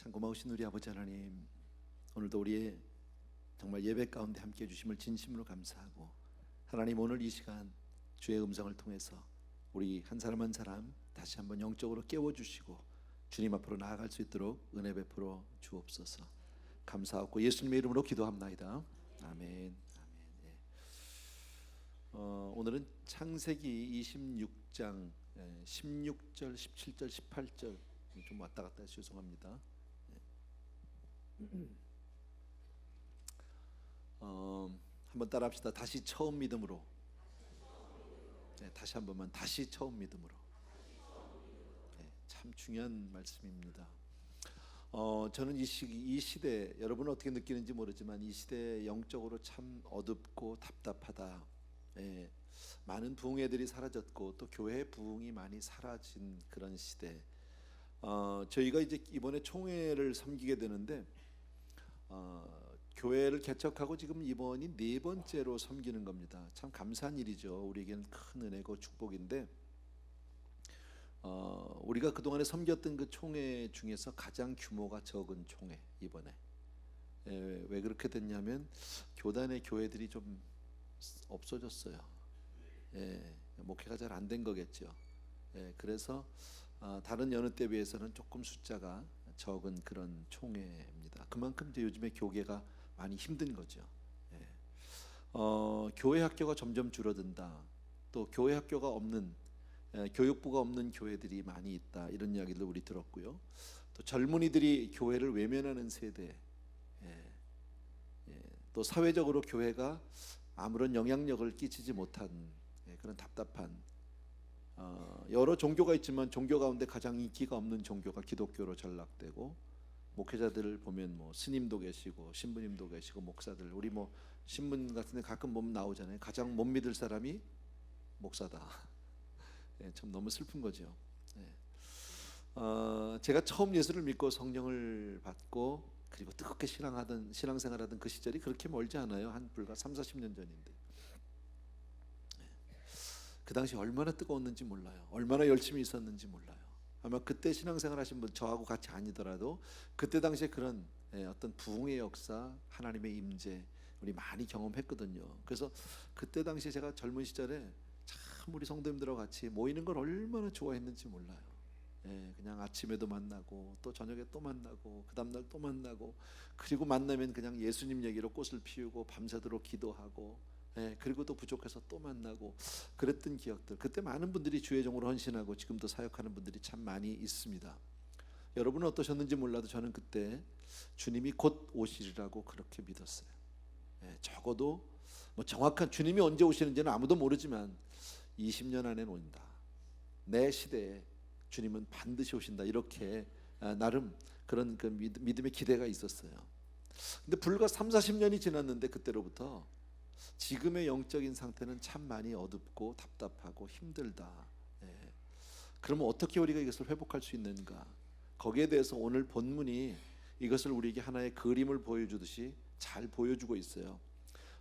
참 고마우신 우리 아버지 하나님, 오늘도 우리의 정말 예배 가운데 함께해 주심을 진심으로 감사하고, 하나님 오늘 이 시간 주의 음성을 통해서 우리 한 사람 한 사람 다시 한번 영적으로 깨워주시고 주님 앞으로 나아갈 수 있도록 은혜 베풀어 주옵소서. 감사하고 예수님의 이름으로 기도합나이다. 아멘. 예. 오늘은 창세기 26장 16절, 17절, 18절 좀 왔다 갔다 해서 죄송합니다. 한번 따라합시다. 다시 처음 믿음으로. 네, 다시 한 번만. 다시 처음 믿음으로. 네, 참 중요한 말씀입니다. 저는 이 시대, 여러분은 어떻게 느끼는지 모르지만 이 시대 영적으로 참 어둡고 답답하다. 예, 많은 부흥회들이 사라졌고 또 교회 부흥이 많이 사라진 그런 시대. 저희가 이제 이번에 총회를 섬기게 되는데 교회를 개척하고 지금 이번이 4번째로 섬기는 겁니다. 참 감사한 일이죠. 우리에게는 큰 은혜고 축복인데 우리가 그동안에 섬겼던 그 총회 중에서 가장 규모가 적은 총회 이번에. 왜 그렇게 됐냐면 교단의 교회들이 좀 없어졌어요. 목회가 잘 안 된 거겠죠. 그래서 다른 여느 때 비해서는 조금 숫자가 적은 그런 총회입니다. 그만큼 이제 요즘에 교계가 많이 힘든 거죠. 교회 학교가 점점 줄어든다. 또 교회 학교가 없는, 교육부가 없는 교회들이 많이 있다. 이런 이야기를 우리 들었고요. 또 젊은이들이 교회를 외면하는 세대. 또 사회적으로 교회가 아무런 영향력을 끼치지 못한 그런 답답한, 여러 종교가 있지만 종교 가운데 가장 인기가 없는 종교가 기독교로 전락되고, 목회자들을 보면 뭐 스님도 계시고 신부님도 계시고 목사들, 우리 뭐 신문 같은 데 가끔 보면 나오잖아요. 가장 못 믿을 사람이 목사다. 참 너무 슬픈 거죠. 제가 처음 예수를 믿고 성령을 받고 그리고 뜨겁게 신앙생활하던 그 시절이 그렇게 멀지 않아요. 한 불과 30-40년 전인데 그 당시 얼마나 뜨거웠는지 몰라요. 얼마나 열심히 있었는지 몰라요. 아마 그때 신앙생활 하신 분, 저하고 같이 아니더라도 그때 당시에 그런 어떤 부흥의 역사, 하나님의 임재 우리 많이 경험했거든요. 그래서 그때 당시에 제가 젊은 시절에 참 우리 성도님들하고 같이 모이는 걸 얼마나 좋아했는지 몰라요. 그냥 아침에도 만나고 또 저녁에 또 만나고 그 다음날 또 만나고, 그리고 만나면 그냥 예수님 얘기로 꽃을 피우고 밤새도록 기도하고, 그리고 또 부족해서 또 만나고 그랬던 기억들. 그때 많은 분들이 주의 종으로 헌신하고 지금도 사역하는 분들이 참 많이 있습니다. 여러분은 어떠셨는지 몰라도 저는 그때 주님이 곧 오시리라고 그렇게 믿었어요. 적어도 뭐 정확한 주님이 언제 오시는지는 아무도 모르지만 20년 안에 온다. 내 시대에 주님은 반드시 오신다. 이렇게 나름 그런 그 믿음의 기대가 있었어요. 근데 불과 30-40년이 지났는데 그때로부터 지금의 영적인 상태는 참 많이 어둡고 답답하고 힘들다. 그러면 어떻게 우리가 이것을 회복할 수 있는가? 거기에 대해서 오늘 본문이 이것을 우리에게 하나의 그림을 보여주듯이 잘 보여주고 있어요.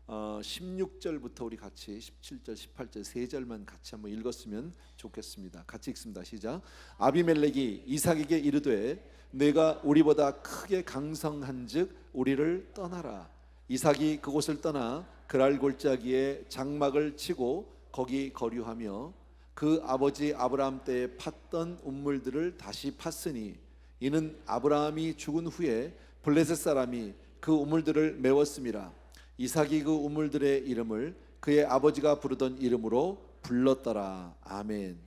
16절부터 우리 같이 17절, 18절 세 절만 같이 한번 읽었으면 좋겠습니다. 같이 읽습니다. 시작. 아비멜렉이 이삭에게 이르되 내가 우리보다 크게 강성한즉 우리를 떠나라. 이삭이 그곳을 떠나 그랄 골짜기에 장막을 치고 거기 거류하며 그 아버지 아브라함 때에 팠던 우물들을 다시 팠으니 이는 아브라함이 죽은 후에 블레셋 사람이 그 우물들을 메웠음이라. 이삭이 그 우물들의 이름을 그의 아버지가 부르던 이름으로 불렀더라. 아멘.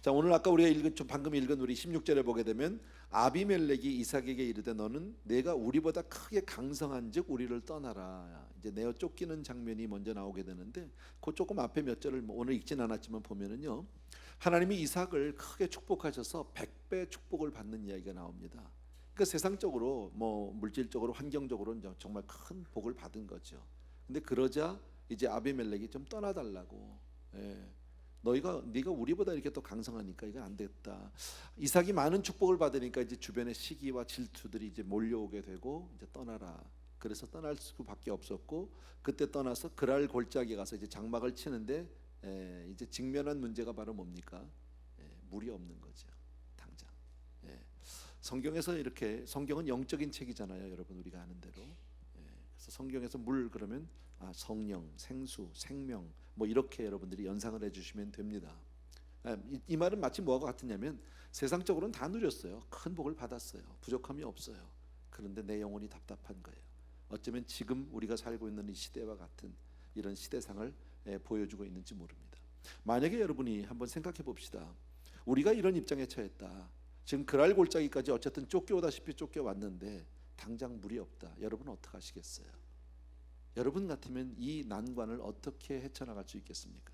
자, 오늘 아까 우리가 방금 읽은 우리 16절에 보게 되면 아비멜렉이 이삭에게 이르되 너는 내가 우리보다 크게 강성한즉 우리를 떠나라. 이제 내어 쫓기는 장면이 먼저 나오게 되는데 그 조금 앞에 몇 절을 오늘 읽진 않았지만 보면은요, 하나님이 이삭을 크게 축복하셔서 100배 축복을 받는 이야기가 나옵니다. 그러니까 세상적으로 뭐 물질적으로 환경적으로는 정말 큰 복을 받은 거죠. 근데 그러자 이제 아비멜렉이 좀 떠나달라고. 네가 우리보다 이렇게 또 강성하니까 이건 안 됐다. 이삭이 많은 축복을 받으니까 이제 주변의 시기와 질투들이 이제 몰려오게 되고 이제 떠나라. 그래서 떠날 수밖에 없었고, 그때 떠나서 그랄 골짜기에 가서 이제 장막을 치는데 이제 직면한 문제가 바로 뭡니까? 물이 없는 거죠. 당장. 성경에서 이렇게, 성경은 영적인 책이잖아요, 여러분. 우리가 아는 대로. 그래서 성경에서 물 그러면 성령, 생수, 생명 뭐 이렇게 여러분들이 연상을 해주시면 됩니다. 이 말은 마치 뭐하고 같으냐면 세상적으로는 다 누렸어요. 큰 복을 받았어요. 부족함이 없어요. 그런데 내 영혼이 답답한 거예요. 어쩌면 지금 우리가 살고 있는 이 시대와 같은 이런 시대상을 보여주고 있는지 모릅니다. 만약에 여러분이 한번 생각해 봅시다. 우리가 이런 입장에 처했다. 지금 그랄 골짜기까지 어쨌든 쫓겨오다시피 쫓겨왔는데 당장 물이 없다. 여러분 어떻게 하시겠어요? 여러분 같으면 이 난관을 어떻게 헤쳐나갈 수 있겠습니까?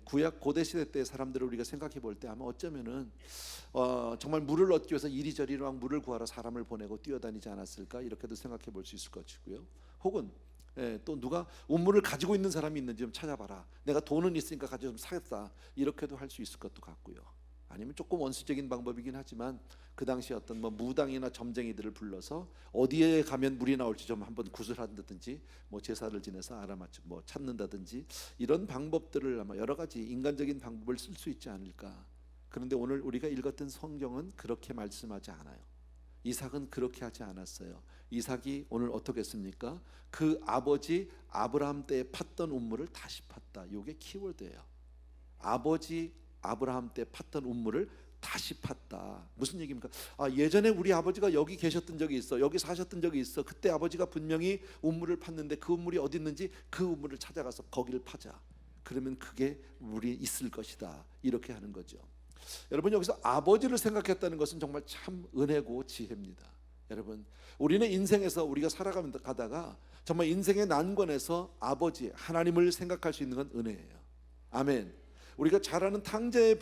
구약 고대 시대 때 사람들을 우리가 생각해 볼 때 아마 어쩌면은 정말 물을 얻기 위해서 이리저리 막 물을 구하러 사람을 보내고 뛰어다니지 않았을까, 이렇게도 생각해 볼 수 있을 것이고요. 혹은 또 누가 우물을 가지고 있는 사람이 있는지 좀 찾아봐라. 내가 돈은 있으니까 가지고 좀 사겠다. 이렇게도 할 수 있을 것도 같고요. 아니면 조금 원수적인 방법이긴 하지만 그 당시 어떤 뭐 무당이나 점쟁이들을 불러서 어디에 가면 물이 나올지 좀 한번 구슬한다든지 뭐 제사를 지내서 알아맞혀 뭐 찾는다든지 이런 방법들을 아마 여러 가지 인간적인 방법을 쓸 수 있지 않을까. 그런데 오늘 우리가 읽었던 성경은 그렇게 말씀하지 않아요. 이삭은 그렇게 하지 않았어요. 이삭이 오늘 어떻게 했습니까? 그 아버지 아브라함 때에 팠던 우물을 다시 팠다. 이게 키워드예요. 아버지 아브라함 때 팠던 우물을 다시 팠다. 무슨 얘기입니까? 예전에 우리 아버지가 여기 계셨던 적이 있어. 여기 사셨던 적이 있어. 그때 아버지가 분명히 우물을 팠는데 그 우물이 어디 있는지 그 우물을 찾아가서 거기를 파자. 그러면 그게 물이 있을 것이다. 이렇게 하는 거죠. 여러분, 여기서 아버지를 생각했다는 것은 정말 참 은혜고 지혜입니다. 여러분, 우리는 인생에서 우리가 살아가다가 정말 인생의 난관에서 아버지 하나님을 생각할 수 있는 건 은혜예요. 아멘. 우리가 잘 아는 탕자의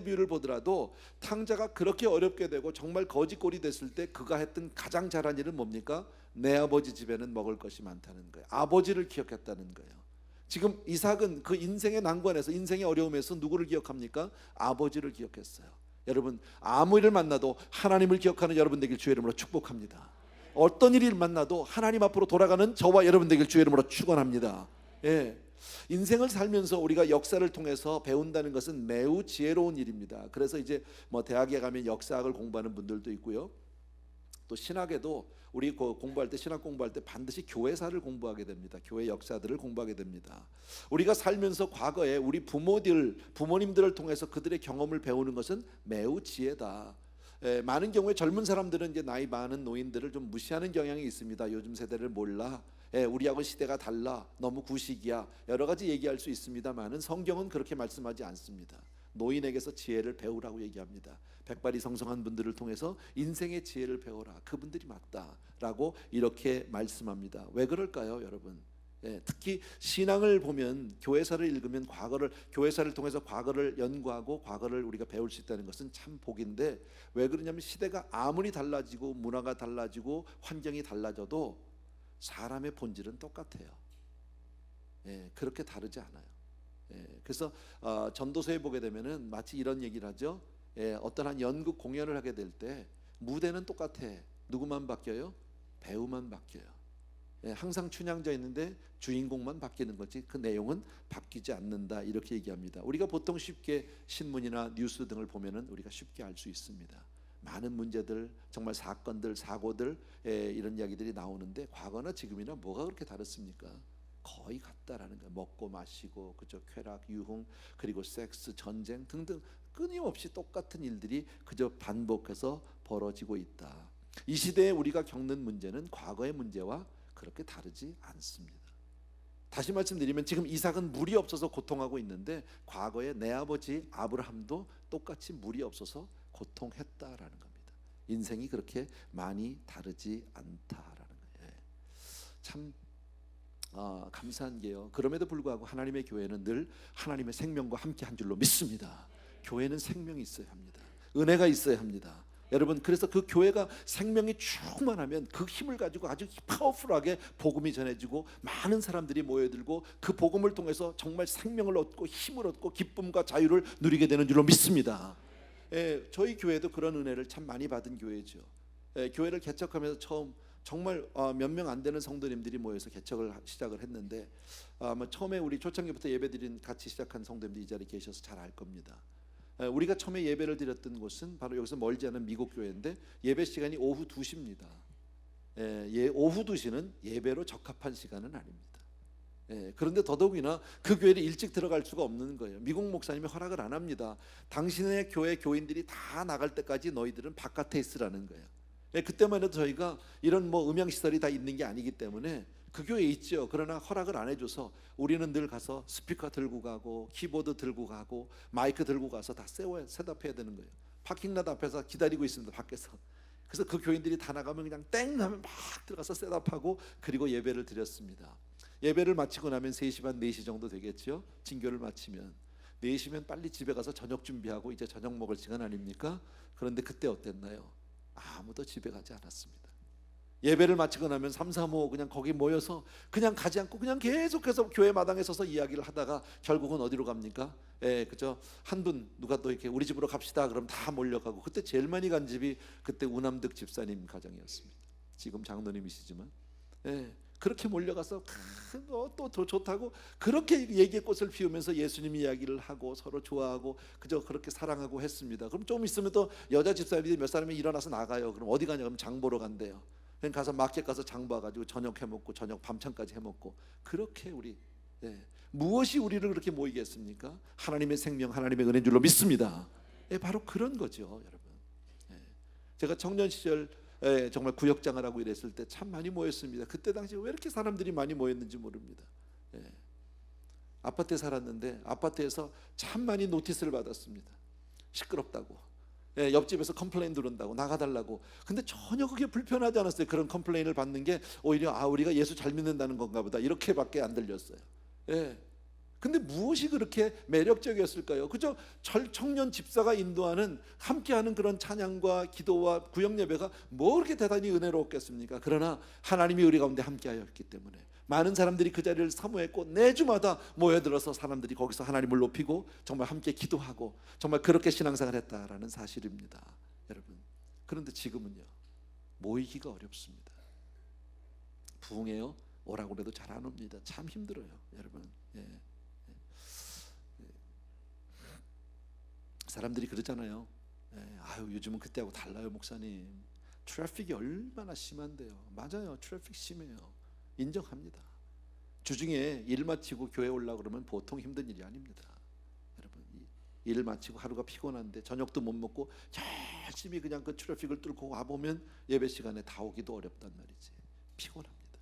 비유를 보더라도 탕자가 그렇게 어렵게 되고 정말 거지꼴이 됐을 때 그가 했던 가장 잘한 일은 뭡니까? 내 아버지 집에는 먹을 것이 많다는 거예요. 아버지를 기억했다는 거예요. 지금 이삭은 그 인생의 난관에서, 인생의 어려움에서 누구를 기억합니까? 아버지를 기억했어요. 여러분, 아무 일을 만나도 하나님을 기억하는 여러분 되길 주의 이름으로 축복합니다. 어떤 일을 만나도 하나님 앞으로 돌아가는 저와 여러분 되길 주의 이름으로 축원합니다. 인생을 살면서 우리가 역사를 통해서 배운다는 것은 매우 지혜로운 일입니다. 그래서 이제 뭐 대학에 가면 역사학을 공부하는 분들도 있고요. 또 신학에도 우리 공부할 때, 신학 공부할 때 반드시 교회사를 공부하게 됩니다. 교회 역사들을 공부하게 됩니다. 우리가 살면서 과거에 우리 부모님들을 통해서 그들의 경험을 배우는 것은 매우 지혜다. 많은 경우에 젊은 사람들은 이제 나이 많은 노인들을 좀 무시하는 경향이 있습니다. 요즘 세대를 몰라. 우리하고 시대가 달라. 너무 구식이야. 여러 가지 얘기할 수 있습니다만은 성경은 그렇게 말씀하지 않습니다. 노인에게서 지혜를 배우라고 얘기합니다. 백발이 성성한 분들을 통해서 인생의 지혜를 배워라. 그분들이 맞다라고 이렇게 말씀합니다. 왜 그럴까요, 여러분? 특히 신앙을 보면, 교회사를 읽으면 교회사를 통해서 과거를 연구하고 과거를 우리가 배울 수 있다는 것은 참 복인데, 왜 그러냐면 시대가 아무리 달라지고 문화가 달라지고 환경이 달라져도 사람의 본질은 똑같아요. 그렇게 다르지 않아요. 그래서 전도서에 보게 되면은 마치 이런 얘기를 하죠. 어떤 한 연극 공연을 하게 될 때 무대는 똑같아. 누구만 바뀌어요? 배우만 바뀌어요. 항상 춘향져 있는데 주인공만 바뀌는 거지 그 내용은 바뀌지 않는다. 이렇게 얘기합니다. 우리가 보통 쉽게 신문이나 뉴스 등을 보면은 우리가 쉽게 알 수 있습니다. 많은 문제들, 정말 사건들, 사고들, 이런 이야기들이 나오는데 과거나 지금이나 뭐가 그렇게 다릅니까? 거의 같다라는 거예요. 먹고 마시고, 그죠? 쾌락, 유흥, 그리고 섹스, 전쟁 등등 끊임없이 똑같은 일들이 그저 반복해서 벌어지고 있다. 이 시대에 우리가 겪는 문제는 과거의 문제와 그렇게 다르지 않습니다. 다시 말씀드리면 지금 이삭은 물이 없어서 고통하고 있는데 과거에 내 아버지 아브라함도 똑같이 물이 없어서 고통했다라는 겁니다. 인생이 그렇게 많이 다르지 않다라는 거예요. 참 감사한 게요. 그럼에도 불구하고 하나님의 교회는 늘 하나님의 생명과 함께 한 줄로 믿습니다. 교회는 생명이 있어야 합니다. 은혜가 있어야 합니다. 여러분, 그래서 그 교회가 생명이 충만하면 그 힘을 가지고 아주 파워풀하게 복음이 전해지고 많은 사람들이 모여들고 그 복음을 통해서 정말 생명을 얻고 힘을 얻고 기쁨과 자유를 누리게 되는 줄로 믿습니다. 저희 교회도 그런 은혜를 참 많이 받은 교회죠. 교회를 개척하면서 처음 정말 몇 명 안 되는 성도님들이 모여서 개척을 시작을 했는데 처음에 우리 초창기부터 예배드린 같이 시작한 성도님들이 이 자리에 계셔서 잘 알 겁니다. 우리가 처음에 예배를 드렸던 곳은 바로 여기서 멀지 않은 미국 교회인데 예배 시간이 오후 2시입니다. 오후 2시는 예배로 적합한 시간은 아닙니다. 그런데 더더욱이나 그 교회를 일찍 들어갈 수가 없는 거예요. 미국 목사님이 허락을 안 합니다. 당신의 교회 교인들이 다 나갈 때까지 너희들은 바깥에 있으라는 거예요. 그때만 해도 저희가 이런 음향 시설이 다 있는 게 아니기 때문에 그 교회에 있죠. 그러나 허락을 안 해줘서 우리는 늘 가서 스피커 들고 가고 키보드 들고 가고 마이크 들고 가서 다 셋업해야 되는 거예요. 파킹lot 앞에서 기다리고 있습니다. 밖에서. 그래서 그 교인들이 다 나가면 그냥 땡 하면 막 들어가서 셋업하고 그리고 예배를 드렸습니다. 예배를 마치고 나면 3시 반 4시 정도 되겠죠. 진교를 마치면 4시면 빨리 집에 가서 저녁 준비하고 이제 저녁 먹을 시간 아닙니까? 그런데 그때 어땠나요? 아무도 집에 가지 않았습니다. 예배를 마치고 나면 3, 4, 5 그냥 거기 모여서 그냥 가지 않고 그냥 계속해서 교회 마당에 서서 이야기를 하다가 결국은 어디로 갑니까? 그죠? 한 분 누가 또 이렇게 우리 집으로 갑시다 그럼 다 몰려가고 그때 제일 많이 간 집이 그때 우남득 집사님 가정이었습니다. 지금 장로님이시지만 그렇게 몰려가서 또 더 좋다고 그렇게 얘기의 꽃을 피우면서 예수님 이야기를 하고 서로 좋아하고 그저 그렇게 사랑하고 했습니다. 그럼 좀 있으면 또 여자 집사님이 몇 사람이 일어나서 나가요. 그럼 어디 가냐? 그럼 장 보러 간대요. 가서 마켓 가서 장 봐가지고 저녁 해먹고 저녁 밤참까지 해먹고 그렇게 우리 무엇이 우리를 그렇게 모이게 했습니까? 하나님의 생명 하나님의 은혜인 줄로 믿습니다. 바로 그런 거죠 여러분. 제가 청년 시절 정말 구역장을 하고 이랬을 때 참 많이 모였습니다. 그때 당시에 왜 이렇게 사람들이 많이 모였는지 모릅니다. 아파트에 살았는데 아파트에서 참 많이 노티스를 받았습니다. 시끄럽다고 옆집에서 컴플레인 들어온다고 나가달라고. 근데 전혀 그게 불편하지 않았어요. 그런 컴플레인을 받는 게 오히려 우리가 예수 잘 믿는다는 건가 보다 이렇게밖에 안 들렸어요. 근데 무엇이 그렇게 매력적이었을까요? 그저 청년 집사가 인도하는 함께하는 그런 찬양과 기도와 구역 예배가 뭐 그렇게 대단히 은혜로웠겠습니까? 그러나 하나님이 우리 가운데 함께하였기 때문에 많은 사람들이 그 자리를 사모했고 매주마다 모여들어서 사람들이 거기서 하나님을 높이고 정말 함께 기도하고 정말 그렇게 신앙생활을 했다라는 사실입니다 여러분. 그런데 지금은요 모이기가 어렵습니다. 부흥해요 오라고 해도 잘 안 옵니다. 참 힘들어요 여러분. 사람들이 그러잖아요. 요즘은 그때하고 달라요 목사님. 트래픽이 얼마나 심한데요. 맞아요. 트래픽 심해요. 인정합니다. 주중에 일 마치고 교회 올라 그러면 보통 힘든 일이 아닙니다. 여러분 일 마치고 하루가 피곤한데 저녁도 못 먹고 열심히 그냥 그 트래픽을 뚫고 와보면 예배 시간에 다 오기도 어렵단 말이지. 피곤합니다.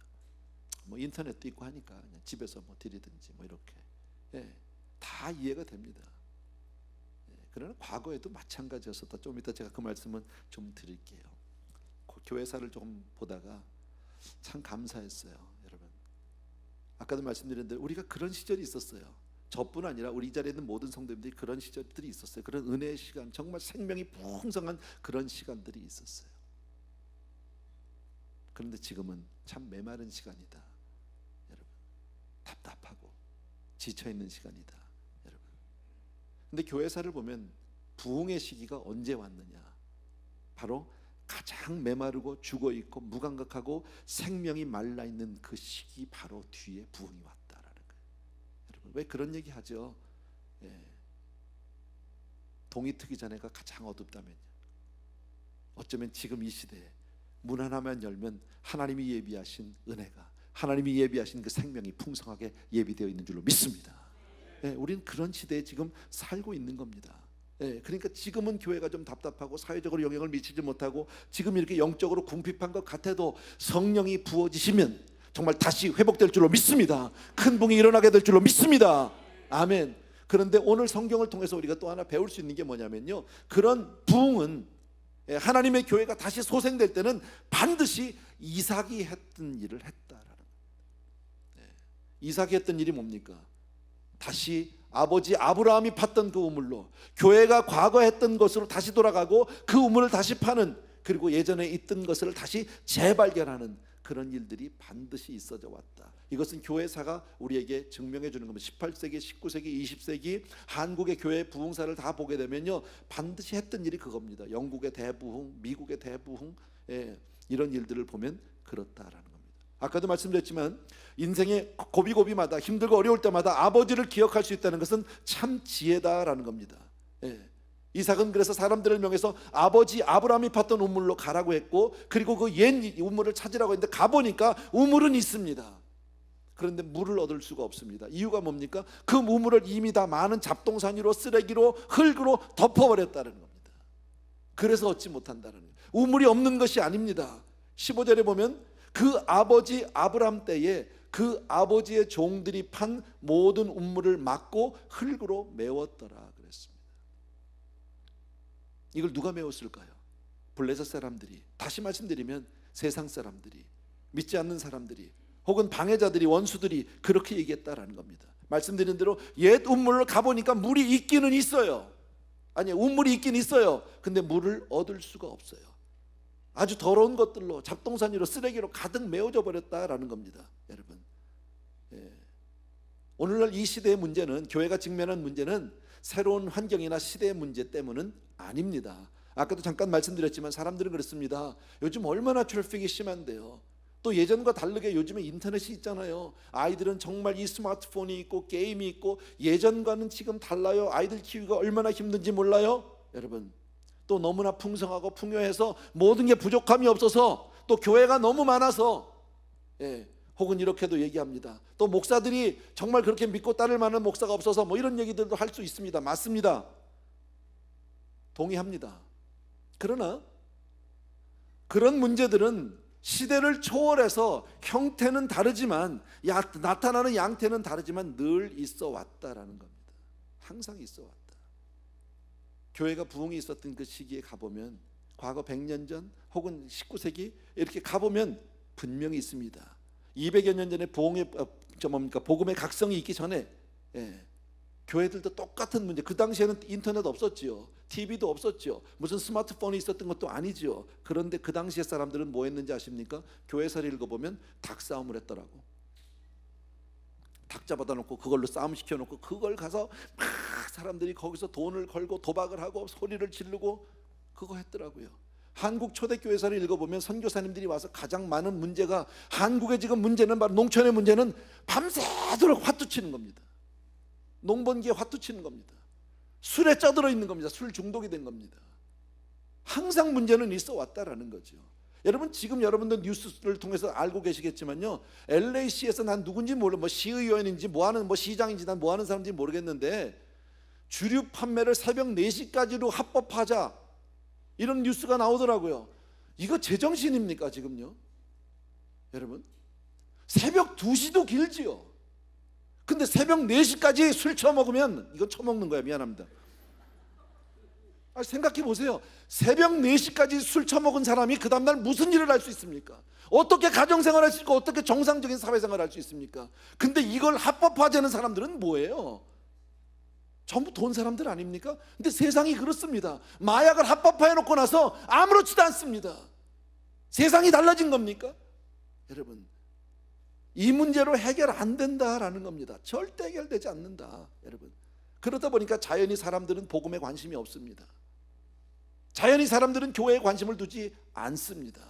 인터넷도 있고 하니까 그냥 집에서 드리든지 이렇게 다 이해가 됩니다. 그러나 과거에도 마찬가지였었다. 좀 이따 제가 그 말씀은 좀 드릴게요. 교회사를 좀 보다가 참 감사했어요 여러분. 아까도 말씀드렸는데 우리가 그런 시절이 있었어요. 저뿐 아니라 우리 이 자리에 있는 모든 성도님들이 그런 시절들이 있었어요. 그런 은혜의 시간, 정말 생명이 풍성한 그런 시간들이 있었어요. 그런데 지금은 참 메마른 시간이다 여러분. 답답하고 지쳐있는 시간이다 여러분. 근데 교회사를 보면 부흥의 시기가 언제 왔느냐? 바로 가장 메마르고 죽어있고 무감각하고 생명이 말라있는 그 시기 바로 뒤에 부흥이 왔다라는 거예요. 여러분 왜 그런 얘기 하죠? 동이 트기 전에가 가장 어둡다면요. 어쩌면 지금 이 시대에 문 하나만 열면 하나님이 예비하신 은혜가 하나님이 예비하신 그 생명이 풍성하게 예비되어 있는 줄로 믿습니다. 우리는 그런 시대에 지금 살고 있는 겁니다. 그러니까 지금은 교회가 좀 답답하고 사회적으로 영향을 미치지 못하고 지금 이렇게 영적으로 궁핍한 것 같아도 성령이 부어지시면 정말 다시 회복될 줄로 믿습니다. 큰 부흥이 일어나게 될 줄로 믿습니다. 아멘. 그런데 오늘 성경을 통해서 우리가 또 하나 배울 수 있는 게 뭐냐면요, 그런 부흥은 하나님의 교회가 다시 소생될 때는 반드시 이삭이 했던 일을 했다라는 거예요. 이삭이 했던 일이 뭡니까? 다시 아버지 아브라함이 팠던 그 우물로 교회가 과거 했던 것으로 다시 돌아가고 그 우물을 다시 파는, 그리고 예전에 있던 것을 다시 재발견하는 그런 일들이 반드시 있어져 왔다. 이것은 교회사가 우리에게 증명해 주는 겁니다. 18세기, 19세기, 20세기 한국의 교회 부흥사를 다 보게 되면요, 반드시 했던 일이 그겁니다. 영국의 대부흥, 미국의 대부흥, 이런 일들을 보면 그렇다라는 겁니다. 아까도 말씀드렸지만 인생의 고비고비마다 힘들고 어려울 때마다 아버지를 기억할 수 있다는 것은 참 지혜다라는 겁니다. 이삭은 그래서 사람들을 명해서 아버지 아브라함이 팠던 우물로 가라고 했고, 그리고 그 옛 우물을 찾으라고 했는데 가보니까 우물은 있습니다. 그런데 물을 얻을 수가 없습니다. 이유가 뭡니까? 그 우물을 이미 다 많은 잡동사니로, 쓰레기로, 흙으로 덮어버렸다는 겁니다. 그래서 얻지 못한다는 거예요. 우물이 없는 것이 아닙니다. 15절에 보면 그 아버지 아브라함 때에 그 아버지의 종들이 판 모든 우물을 막고 흙으로 메웠더라 그랬습니다. 이걸 누가 메웠을까요? 블레셋 사람들이, 다시 말씀드리면 세상 사람들이, 믿지 않는 사람들이, 혹은 방해자들이, 원수들이 그렇게 얘기했다라는 겁니다. 말씀드린 대로 옛 우물을 가보니까 물이 있기는 있어요. 아니, 우물이 있긴 있어요. 근데 물을 얻을 수가 없어요. 아주 더러운 것들로, 잡동사니로, 쓰레기로 가득 메워져 버렸다라는 겁니다. 여러분, 오늘날 이 시대의 문제는, 교회가 직면한 문제는 새로운 환경이나 시대의 문제 때문은 아닙니다. 아까도 잠깐 말씀드렸지만 사람들은 그렇습니다. 요즘 얼마나 트래픽이 심한데요. 또 예전과 다르게 요즘에 인터넷이 있잖아요. 아이들은 정말 이 스마트폰이 있고 게임이 있고, 예전과는 지금 달라요. 아이들 키우기가 얼마나 힘든지 몰라요, 여러분. 또 너무나 풍성하고 풍요해서 모든 게 부족함이 없어서, 또 교회가 너무 많아서, 혹은 이렇게도 얘기합니다. 또 목사들이 정말 그렇게 믿고 따를 만한 목사가 없어서 뭐 이런 얘기들도 할 수 있습니다. 맞습니다. 동의합니다. 그러나 그런 문제들은 시대를 초월해서 형태는 다르지만, 나타나는 양태는 다르지만 늘 있어 왔다라는 겁니다. 항상 있어 왔다. 교회가 부흥이 있었던 그 시기에 가보면, 과거 100년 전 혹은 19세기 이렇게 가보면 분명히 있습니다. 200여 년 전에 복음의 각성이 있기 전에, 교회들도 똑같은 문제. 그 당시에는 인터넷 없었지요. TV도 없었죠. 무슨 스마트폰이 있었던 것도 아니지요. 그런데 그 당시에 사람들은 뭐 했는지 아십니까? 교회사를 읽어보면 닭싸움을 했더라고. 닭 잡아다 놓고 그걸로 싸움 시켜놓고, 그걸 가서 막 사람들이 거기서 돈을 걸고 도박을 하고 소리를 지르고 그거 했더라고요. 한국 초대교회사를 읽어보면 선교사님들이 와서 가장 많은 문제가, 한국의 지금 문제는 바로 농촌의 문제는 밤새도록 화투 치는 겁니다. 농번기에 화투 치는 겁니다. 술에 쪄들어 있는 겁니다. 술 중독이 된 겁니다. 항상 문제는 있어 왔다라는 거죠. 여러분, 지금 여러분들 뉴스를 통해서 알고 계시겠지만요, LA시에서 난 누군지 몰라, 뭐 시의원인지 뭐하는, 뭐 시장인지 난 뭐하는 사람인지 모르겠는데, 주류 판매를 새벽 4시까지로 합법하자, 이런 뉴스가 나오더라고요. 이거 제정신입니까 지금요? 여러분, 새벽 2시도 길지요. 근데 새벽 4시까지 술 처먹으면, 이건 처먹는 거야, 미안합니다. 생각해 보세요. 새벽 4시까지 술 처먹은 사람이 그 다음날 무슨 일을 할 수 있습니까? 어떻게 가정생활 할 수 있고, 어떻게 정상적인 사회생활 할 수 있습니까? 근데 이걸 합법화되는 사람들은 뭐예요? 전부 돈 사람들 아닙니까? 근데 세상이 그렇습니다. 마약을 합법화해놓고 나서 아무렇지도 않습니다. 세상이 달라진 겁니까? 여러분, 이 문제로 해결 안 된다라는 겁니다. 절대 해결되지 않는다, 여러분. 그러다 보니까 자연히 사람들은 복음에 관심이 없습니다. 자연히 사람들은 교회에 관심을 두지 않습니다.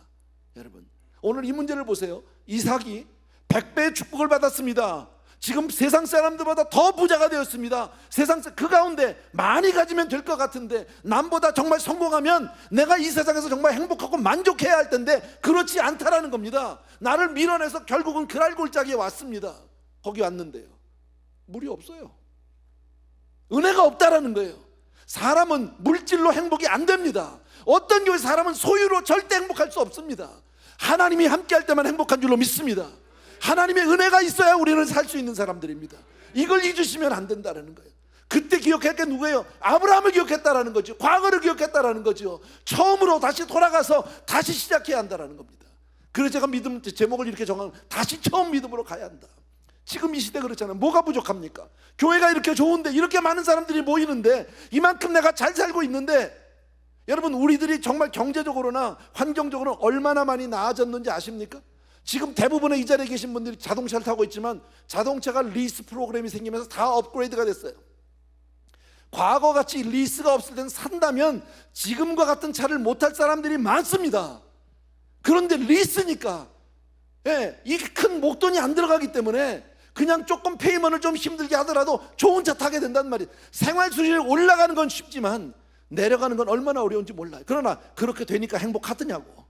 여러분, 오늘 이 문제를 보세요. 이삭이 100배의 축복을 받았습니다. 지금 세상 사람들보다 더 부자가 되었습니다. 그 가운데 많이 가지면 될 것 같은데, 남보다 정말 성공하면 내가 이 세상에서 정말 행복하고 만족해야 할 텐데 그렇지 않다라는 겁니다. 나를 밀어내서 결국은 그랄골짜기에 왔습니다. 거기 왔는데요, 물이 없어요. 은혜가 없다라는 거예요. 사람은 물질로 행복이 안 됩니다. 어떤 교회 사람은 소유로 절대 행복할 수 없습니다. 하나님이 함께할 때만 행복한 줄로 믿습니다. 하나님의 은혜가 있어야 우리는 살 수 있는 사람들입니다. 이걸 잊으시면 안 된다는 거예요. 그때 기억할 게 누구예요? 아브라함을 기억했다라는 거죠. 과거를 기억했다라는 거죠. 처음으로 다시 돌아가서 다시 시작해야 한다라는 겁니다. 그래서 제가 믿음 제목을 이렇게 정하면, 다시 처음 믿음으로 가야 한다. 지금 이 시대 그렇잖아요. 뭐가 부족합니까? 교회가 이렇게 좋은데, 이렇게 많은 사람들이 모이는데, 이만큼 내가 잘 살고 있는데, 여러분, 우리들이 정말 경제적으로나 환경적으로 얼마나 많이 나아졌는지 아십니까? 지금 대부분의 이 자리에 계신 분들이 자동차를 타고 있지만, 자동차가 리스 프로그램이 생기면서 다 업그레이드가 됐어요. 과거같이 리스가 없을 때는 산다면 지금과 같은 차를 못 탈 사람들이 많습니다. 그런데 리스니까, 이게 큰 목돈이 안 들어가기 때문에 그냥 조금 페이먼을 좀 힘들게 하더라도 좋은 차 타게 된단 말이에요. 생활 수준이 올라가는 건 쉽지만 내려가는 건 얼마나 어려운지 몰라요. 그러나 그렇게 되니까 행복하더냐고,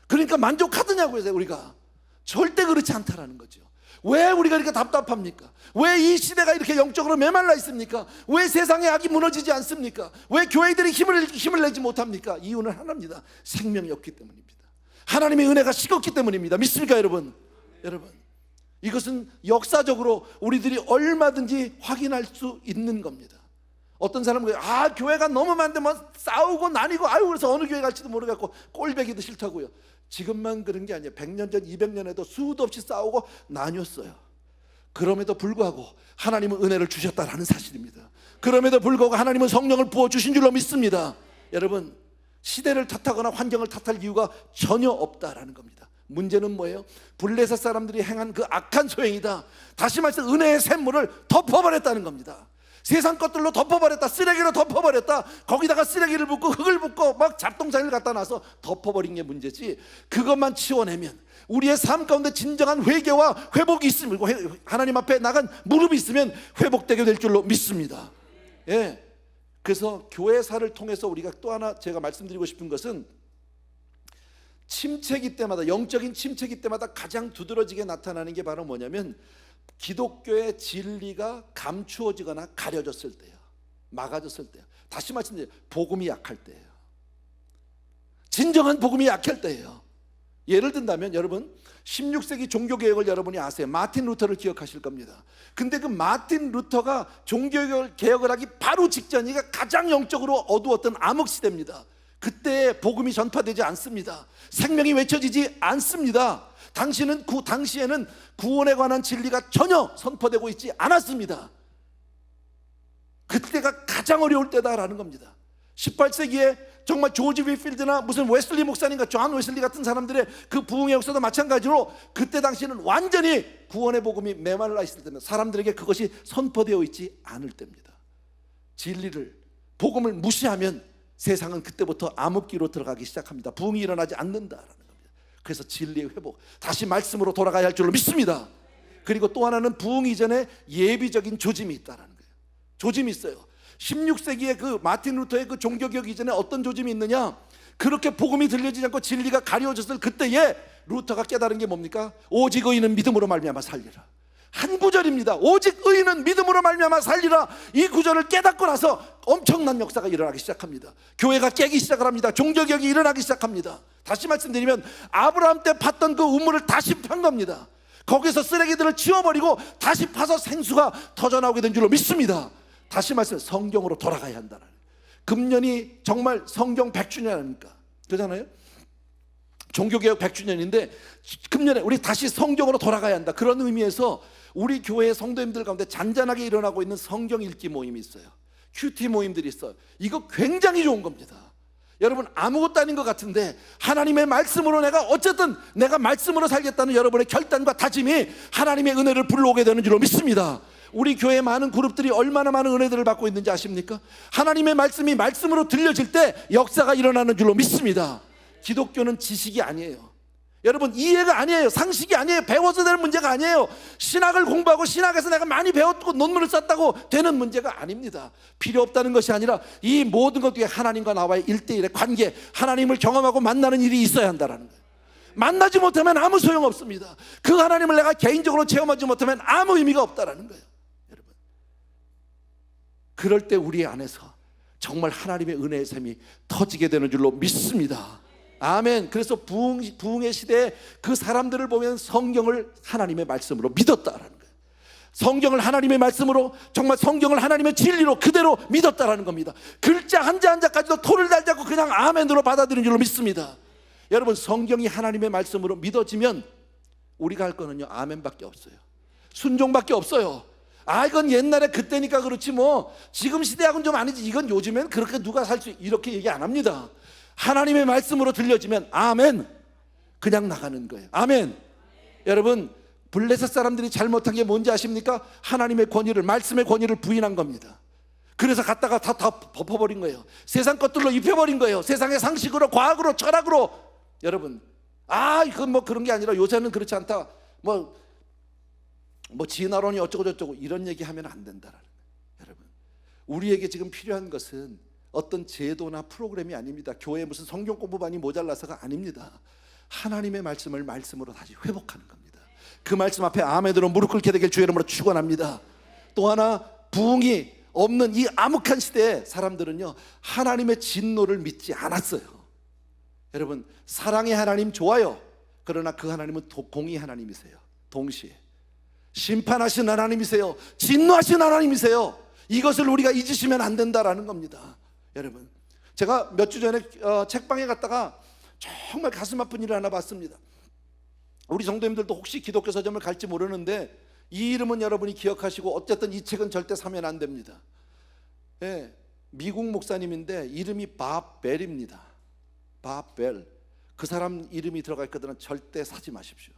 그러니까 만족하더냐고요. 우리가 절대 그렇지 않다라는 거죠. 왜 우리가 이렇게 답답합니까? 왜 이 시대가 이렇게 영적으로 메말라 있습니까? 왜 세상의 악이 무너지지 않습니까? 왜 교회들이 힘을 내지 못합니까? 이유는 하나입니다. 생명이 없기 때문입니다. 하나님의 은혜가 식었기 때문입니다. 믿습니까 여러분? 여러분, 이것은 역사적으로 우리들이 얼마든지 확인할 수 있는 겁니다. 어떤 사람은 교회가 너무 많은데 뭐 싸우고 나뉘고 그래서 어느 교회 갈지도 모르겠고 꼴배기도 싫다고요. 지금만 그런 게 아니에요. 100년 전 200년에도 수도 없이 싸우고 나뉘었어요. 그럼에도 불구하고 하나님은 은혜를 주셨다라는 사실입니다. 그럼에도 불구하고 하나님은 성령을 부어주신 줄로 믿습니다. 여러분, 시대를 탓하거나 환경을 탓할 이유가 전혀 없다라는 겁니다. 문제는 뭐예요? 블레셋 사람들이 행한 그 악한 소행이다. 다시 말해서 은혜의 샘물을 덮어버렸다는 겁니다. 세상 것들로 덮어버렸다. 쓰레기로 덮어버렸다. 거기다가 쓰레기를 붓고 흙을 붓고 막 잡동사니를 갖다 놔서 덮어버린 게 문제지, 그것만 치워내면 우리의 삶 가운데 진정한 회개와 회복이 있으면, 하나님 앞에 나간 무릎이 있으면 회복되게 될 줄로 믿습니다. 예. 그래서 교회사를 통해서 우리가 또 하나 제가 말씀드리고 싶은 것은, 침체기 때마다, 영적인 침체기 때마다 가장 두드러지게 나타나는 게 바로 뭐냐면, 기독교의 진리가 감추어지거나 가려졌을 때요, 막아졌을 때요. 다시 말씀드려요, 복음이 약할 때예요. 진정한 복음이 약할 때예요. 예를 든다면 여러분, 16세기 종교개혁을 여러분이 아세요. 마틴 루터를 기억하실 겁니다. 근데 그 마틴 루터가 종교개혁을 하기 바로 직전이가 가장 영적으로 어두웠던 암흑시대입니다. 그때 복음이 전파되지 않습니다. 생명이 외쳐지지 않습니다. 당시에는 구원에 관한 진리가 전혀 선포되고 있지 않았습니다. 그때가 가장 어려울 때다라는 겁니다. 18세기에 정말 조지 위필드나 무슨 웨슬리 목사님과 존 웨슬리 같은 사람들의 그 부흥의 역사도 마찬가지로 그때 당시에는 완전히 구원의 복음이 메말라 있을 때는 사람들에게 그것이 선포되어 있지 않을 때입니다. 진리를, 복음을 무시하면 세상은 그때부터 암흑기로 들어가기 시작합니다. 부흥이 일어나지 않는다라는 겁니다. 그래서 진리의 회복, 다시 말씀으로 돌아가야 할 줄로 믿습니다. 그리고 또 하나는 부흥 이전에 예비적인 조짐이 있다는 거예요. 조짐이 있어요. 16세기에 그 마틴 루터의 그 종교개혁 이전에 어떤 조짐이 있느냐, 그렇게 복음이 들려지지 않고 진리가 가려졌을 그때에 루터가 깨달은 게 뭡니까? 오직 의인은 믿음으로 말미암아 살리라. 한 구절입니다. 오직 의인은 믿음으로 말미암아 살리라. 이 구절을 깨닫고 나서 엄청난 역사가 일어나기 시작합니다. 교회가 깨기 시작을 합니다. 종교개혁이 일어나기 시작합니다. 다시 말씀드리면 아브라함 때 팠던 그 우물을 다시 판 겁니다. 거기서 쓰레기들을 치워버리고 다시 파서 생수가 터져나오게 된 줄로 믿습니다. 다시 말씀, 성경으로 돌아가야 한다는, 금년이 정말 성경 100주년 아닙니까? 그렇잖아요. 종교개혁 100주년인데 금년에 우리 다시 성경으로 돌아가야 한다. 그런 의미에서 우리 교회 성도님들 가운데 잔잔하게 일어나고 있는 성경 읽기 모임이 있어요. 큐티 모임들이 있어요. 이거 굉장히 좋은 겁니다. 여러분, 아무것도 아닌 것 같은데 하나님의 말씀으로 어쨌든 내가 말씀으로 살겠다는 여러분의 결단과 다짐이 하나님의 은혜를 불러오게 되는 줄로 믿습니다. 우리 교회 많은 그룹들이 얼마나 많은 은혜들을 받고 있는지 아십니까? 하나님의 말씀이 말씀으로 들려질 때 역사가 일어나는 줄로 믿습니다. 기독교는 지식이 아니에요. 여러분, 이해가 아니에요. 상식이 아니에요. 배워서 되는 문제가 아니에요. 신학을 공부하고 신학에서 내가 많이 배웠고 논문을 썼다고 되는 문제가 아닙니다. 필요 없다는 것이 아니라 이 모든 것 뒤에 하나님과 나와의 1대1의 관계, 하나님을 경험하고 만나는 일이 있어야 한다는 거예요. 만나지 못하면 아무 소용없습니다. 그 하나님을 내가 개인적으로 체험하지 못하면 아무 의미가 없다는 거예요. 여러분, 그럴 때 우리 안에서 정말 하나님의 은혜의 샘이 터지게 되는 줄로 믿습니다. 아멘. 그래서 부흥의 시대에 그 사람들을 보면 성경을 하나님의 말씀으로 믿었다라는 거예요. 성경을 하나님의 말씀으로, 정말 성경을 하나님의 진리로 그대로 믿었다라는 겁니다. 글자 한자 한자까지도 토를 달지 않고 그냥 아멘으로 받아들이는 줄로 믿습니다. 여러분, 성경이 하나님의 말씀으로 믿어지면 우리가 할 거는요, 아멘밖에 없어요. 순종밖에 없어요. 이건 옛날에 그때니까 그렇지 뭐 지금 시대하고는 좀 아니지, 이건 요즘엔 그렇게 누가 살 수, 이렇게 얘기 안 합니다. 하나님의 말씀으로 들려지면 아멘, 그냥 나가는 거예요. 아멘. 여러분, 블레셋 사람들이 잘못한 게 뭔지 아십니까? 하나님의 권위를, 말씀의 권위를 부인한 겁니다. 그래서 갖다가 다 덮어버린 거예요. 세상 것들로 입혀버린 거예요. 세상의 상식으로, 과학으로, 철학으로. 여러분, 이건 뭐 그런 게 아니라 요새는 그렇지 않다, 뭐 진화론이 어쩌고 저쩌고 이런 얘기 하면 안 된다라는 거예요. 여러분, 우리에게 지금 필요한 것은 어떤 제도나 프로그램이 아닙니다. 교회 무슨 성경 공부반이 모자라서가 아닙니다. 하나님의 말씀을 말씀으로 다시 회복하는 겁니다. 그 말씀 앞에 아멘으로 무릎 꿇게 되길 주의 이름으로 축원합니다. 또 하나, 부흥이 없는 이 암흑한 시대에 사람들은요, 하나님의 진노를 믿지 않았어요. 여러분, 사랑의 하나님 좋아요. 그러나 그 하나님은 공의 하나님이세요. 동시에 심판하신 하나님이세요. 진노하신 하나님이세요. 이것을 우리가 잊으시면 안 된다라는 겁니다. 여러분, 제가 몇 주 전에 책방에 갔다가 정말 가슴 아픈 일을 하나 봤습니다. 우리 성도님들도 혹시 기독교 서점을 갈지 모르는데 이 이름은 여러분이 기억하시고, 어쨌든 이 책은 절대 사면 안 됩니다. 예, 미국 목사님인데 이름이 밥 벨입니다. 밥 벨. 그 사람 이름이 들어가 있거든요. 절대 사지 마십시오.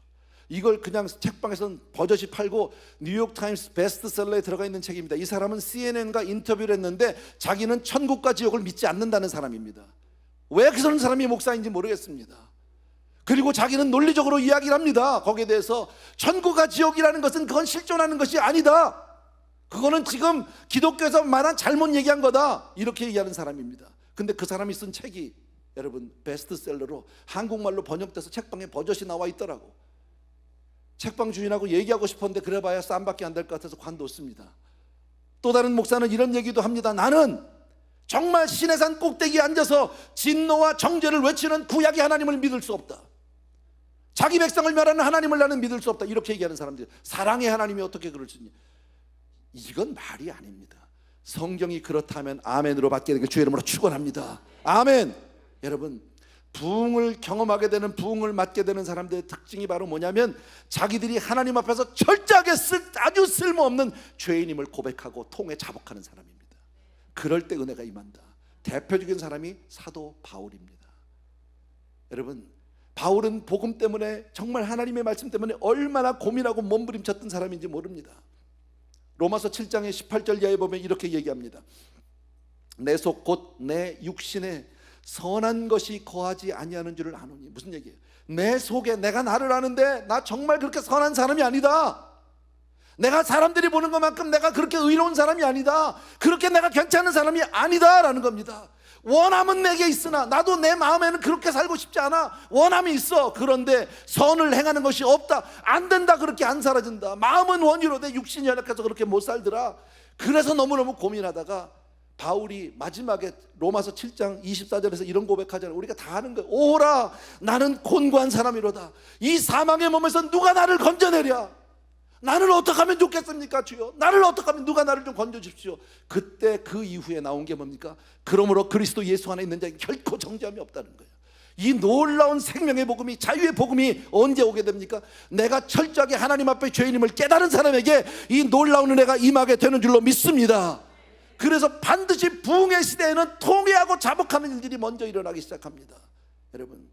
이걸 그냥 책방에서는 버젓이 팔고 뉴욕타임스 베스트셀러에 들어가 있는 책입니다. 이 사람은 CNN과 인터뷰를 했는데 자기는 천국과 지옥을 믿지 않는다는 사람입니다. 왜 그런 사람이 목사인지 모르겠습니다. 그리고 자기는 논리적으로 이야기를 합니다. 거기에 대해서 천국과 지옥이라는 것은 그건 실존하는 것이 아니다. 그거는 지금 기독교에서 말한 잘못 얘기한 거다. 이렇게 얘기하는 사람입니다. 근데 그 사람이 쓴 책이 여러분 베스트셀러로 한국말로 번역돼서 책방에 버젓이 나와 있더라고. 책방 주인하고 얘기하고 싶었는데 그래봐야 쌈밖에 안 될 것 같아서 관뒀습니다. 또 다른 목사는 이런 얘기도 합니다. 나는 정말 시내산 꼭대기에 앉아서 진노와 정죄를 외치는 구약의 하나님을 믿을 수 없다. 자기 백성을 멸하는 하나님을 나는 믿을 수 없다. 이렇게 얘기하는 사람들, 사랑의 하나님이 어떻게 그럴 수 있냐. 이건 말이 아닙니다. 성경이 그렇다면 아멘으로 받게 되길 주의 이름으로 축원합니다. 아멘. 여러분, 부흥을 경험하게 되는, 부흥을 맞게 되는 사람들의 특징이 바로 뭐냐면 자기들이 하나님 앞에서 철저하게 아주 쓸모없는 죄인임을 고백하고 통에 자복하는 사람입니다. 그럴 때 은혜가 임한다. 대표적인 사람이 사도 바울입니다. 여러분, 바울은 복음 때문에, 정말 하나님의 말씀 때문에 얼마나 고민하고 몸부림쳤던 사람인지 모릅니다. 로마서 7장의 18절 이하에 보면 이렇게 얘기합니다. 내 속 곧 내 육신에 선한 것이 거하지 아니하는 줄을 아노니. 무슨 얘기예요? 내 속에, 내가 나를 아는데 나 정말 그렇게 선한 사람이 아니다. 내가 사람들이 보는 것만큼 내가 그렇게 의로운 사람이 아니다. 그렇게 내가 괜찮은 사람이 아니다 라는 겁니다. 원함은 내게 있으나 나도 내 마음에는 그렇게 살고 싶지 않아. 원함이 있어. 그런데 선을 행하는 것이 없다. 안 된다. 그렇게 안 사라진다. 마음은 원이로 내 육신이 연약해서 그렇게 못 살더라. 그래서 너무너무 고민하다가 바울이 마지막에 로마서 7장 24절에서 이런 고백하잖아요. 우리가 다 아는 거예요. 오라, 나는 곤고한 사람이로다. 이 사망의 몸에서 누가 나를 건져내랴. 나를 어떻게 하면 좋겠습니까 주여. 나를 어떻게 하면, 누가 나를 좀 건져주십시오. 그때 그 이후에 나온 게 뭡니까? 그러므로 그리스도 예수 안에 있는 자에게 결코 정죄함이 없다는 거예요. 이 놀라운 생명의 복음이, 자유의 복음이 언제 오게 됩니까? 내가 철저하게 하나님 앞에 죄인임을 깨달은 사람에게 이 놀라운 은혜가 임하게 되는 줄로 믿습니다. 그래서 반드시 부흥의 시대에는 통회하고 자복하는 일들이 먼저 일어나기 시작합니다. 여러분,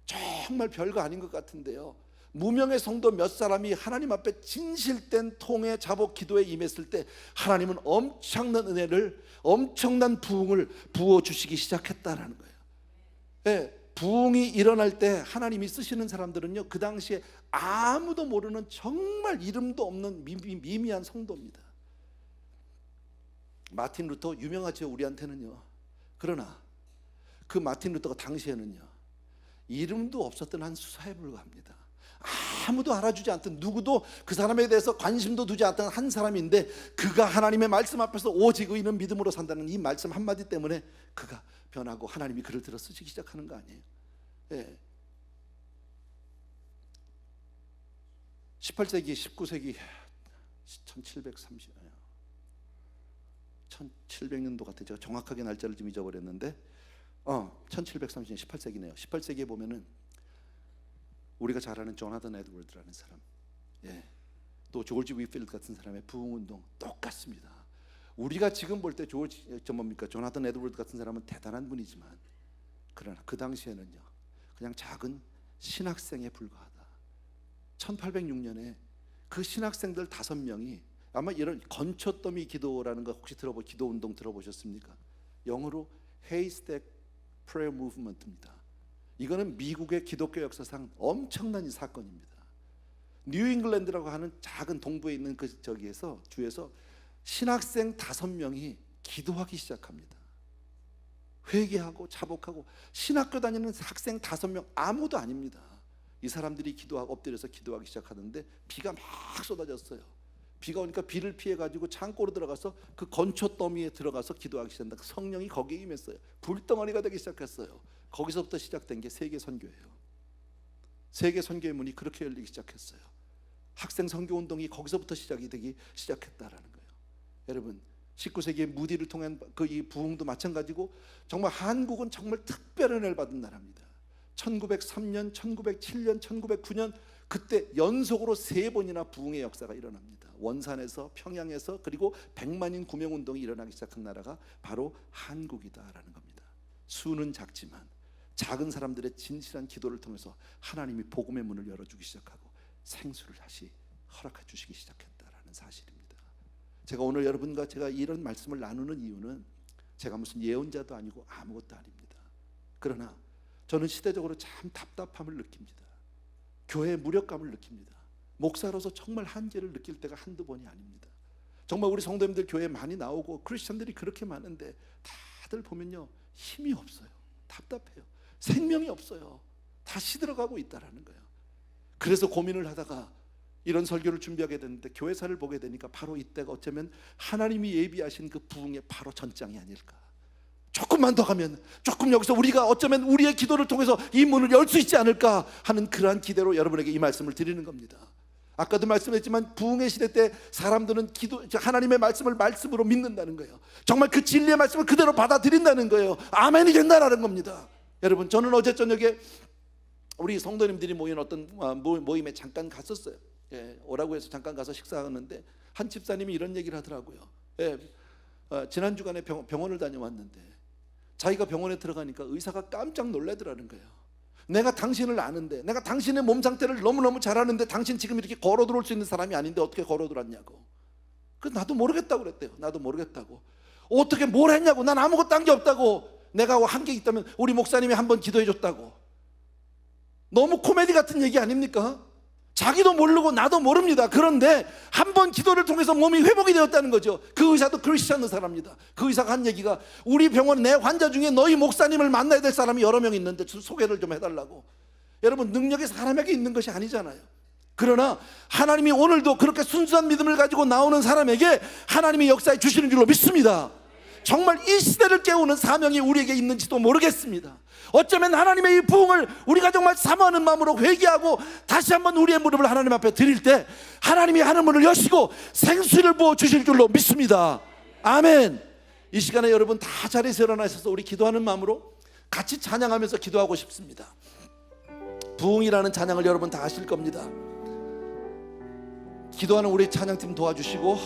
정말 별거 아닌 것 같은데요, 무명의 성도 몇 사람이 하나님 앞에 진실된 통회, 자복, 기도에 임했을 때 하나님은 엄청난 은혜를, 엄청난 부흥을 부어주시기 시작했다라는 거예요. 네, 부흥이 일어날 때 하나님이 쓰시는 사람들은요, 그 당시에 아무도 모르는 정말 이름도 없는 미미한 성도입니다. 마틴 루터 유명하죠, 우리한테는요. 그러나 그 마틴 루터가 당시에는요, 이름도 없었던 한 수사에 불과합니다. 아무도 알아주지 않던, 누구도 그 사람에 대해서 관심도 두지 않던 한 사람인데, 그가 하나님의 말씀 앞에서 오직 의인은 믿음으로 산다는 이 말씀 한마디 때문에 그가 변하고 하나님이 그를 들어 쓰시기 시작하는 거 아니에요. 예. 18세기, 19세기 1700년도 같아요. 제가 정확하게 날짜를 좀 잊어버렸는데 1730년 18세기네요. 18세기에 보면은 우리가 잘 아는 조나단 에드워드라는 사람, 예, 또 조지 위필드 같은 사람의 부흥운동 똑같습니다. 우리가 지금 볼 때 조나단 에드워드 같은 사람은 대단한 분이지만, 그러나 그 당시에는요, 그냥 작은 신학생에 불과하다. 1806년에 그 신학생들 5명이, 아마 이런 건초더미 기도라는 거 혹시 기도운동 들어보셨습니까? 영어로 Haystack Prayer Movement입니다. 이거는 미국의 기독교 역사상 엄청난 이 사건입니다. 뉴잉글랜드라고 하는 작은 동부에 있는 그 주에서 신학생 5명이 기도하기 시작합니다. 회개하고 자복하고. 신학교 다니는 학생 5명 아무도 아닙니다. 이 사람들이 기도하고 엎드려서 기도하기 시작하는데 비가 막 쏟아졌어요. 비가 오니까 비를 피해가지고 창고로 들어가서 그 건초 더미에 들어가서 기도하기 시작한다. 성령이 거기에 임했어요. 불덩어리가 되기 시작했어요. 거기서부터 시작된 게 세계 선교예요. 세계 선교의 문이 그렇게 열리기 시작했어요. 학생 선교 운동이 거기서부터 시작이 되기 시작했다라는 거예요. 여러분, 19세기의 무디를 통한 그 이 부흥도 마찬가지고, 정말 한국은 정말 특별한 은혜를 받은 나라입니다. 1903년, 1907년, 1909년 그때 연속으로 3번이나 부흥의 역사가 일어납니다. 원산에서, 평양에서, 그리고 100만인 구명운동이 일어나기 시작한 나라가 바로 한국이다라는 겁니다. 수는 작지만 작은 사람들의 진실한 기도를 통해서 하나님이 복음의 문을 열어주기 시작하고 생수를 다시 허락해 주시기 시작했다라는 사실입니다. 제가 오늘 여러분과 제가 이런 말씀을 나누는 이유는 제가 무슨 예언자도 아니고 아무것도 아닙니다. 그러나 저는 시대적으로 참 답답함을 느낍니다. 교회의 무력감을 느낍니다. 목사로서 정말 한계를 느낄 때가 한두 번이 아닙니다. 정말 우리 성도님들 교회에 많이 나오고 크리스천들이 그렇게 많은데 다들 보면요, 힘이 없어요. 답답해요. 생명이 없어요. 다 시들어가고 있다라는 거예요. 그래서 고민을 하다가 이런 설교를 준비하게 됐는데 교회사를 보게 되니까 바로 이때가 어쩌면 하나님이 예비하신 그 부흥의 바로 전장이 아닐까. 조금만 더 가면, 조금 여기서 우리가 어쩌면 우리의 기도를 통해서 이 문을 열 수 있지 않을까 하는 그러한 기대로 여러분에게 이 말씀을 드리는 겁니다. 아까도 말씀했지만 부흥의 시대 때 사람들은 하나님의 말씀을 말씀으로 믿는다는 거예요. 정말 그 진리의 말씀을 그대로 받아들인다는 거예요. 아멘이 된다라는 겁니다. 여러분, 저는 어제 저녁에 우리 성도님들이 모인 어떤 모임에 잠깐 갔었어요. 오라고 해서 잠깐 가서 식사하는데 한 집사님이 이런 얘기를 하더라고요. 지난 주간에 병원을 다녀왔는데 자기가 병원에 들어가니까 의사가 깜짝 놀라더라는 거예요. 내가 당신을 아는데, 내가 당신의 몸 상태를 너무너무 잘 아는데 당신 지금 이렇게 걸어 들어올 수 있는 사람이 아닌데 어떻게 걸어 들어왔냐고. 나도 모르겠다고 그랬대요. 나도 모르겠다고. 어떻게 뭘 했냐고. 난 아무것도 한 게 없다고. 내가 한 게 있다면 우리 목사님이 한번 기도해 줬다고. 너무 코미디 같은 얘기 아닙니까? 자기도 모르고 나도 모릅니다. 그런데 한 번 기도를 통해서 몸이 회복이 되었다는 거죠. 그 의사도 크리스찬 의사랍니다. 그 의사가 한 얘기가, 우리 병원 내 환자 중에 너희 목사님을 만나야 될 사람이 여러 명 있는데 소개를 좀 해달라고. 여러분, 능력이 사람에게 있는 것이 아니잖아요. 그러나 하나님이 오늘도 그렇게 순수한 믿음을 가지고 나오는 사람에게 하나님이 역사해 주시는 줄로 믿습니다. 정말 이 시대를 깨우는 사명이 우리에게 있는지도 모르겠습니다. 어쩌면 하나님의 이 부흥을 우리가 정말 사모하는 마음으로 회개하고 다시 한번 우리의 무릎을 하나님 앞에 드릴 때 하나님이 하늘 문을 여시고 생수를 부어 주실 줄로 믿습니다. 아멘. 이 시간에 여러분 다 자리에서 일어나셔서 우리 기도하는 마음으로 같이 찬양하면서 기도하고 싶습니다. 부흥이라는 찬양을 여러분 다 아실 겁니다. 기도하는 우리 찬양팀 도와주시고,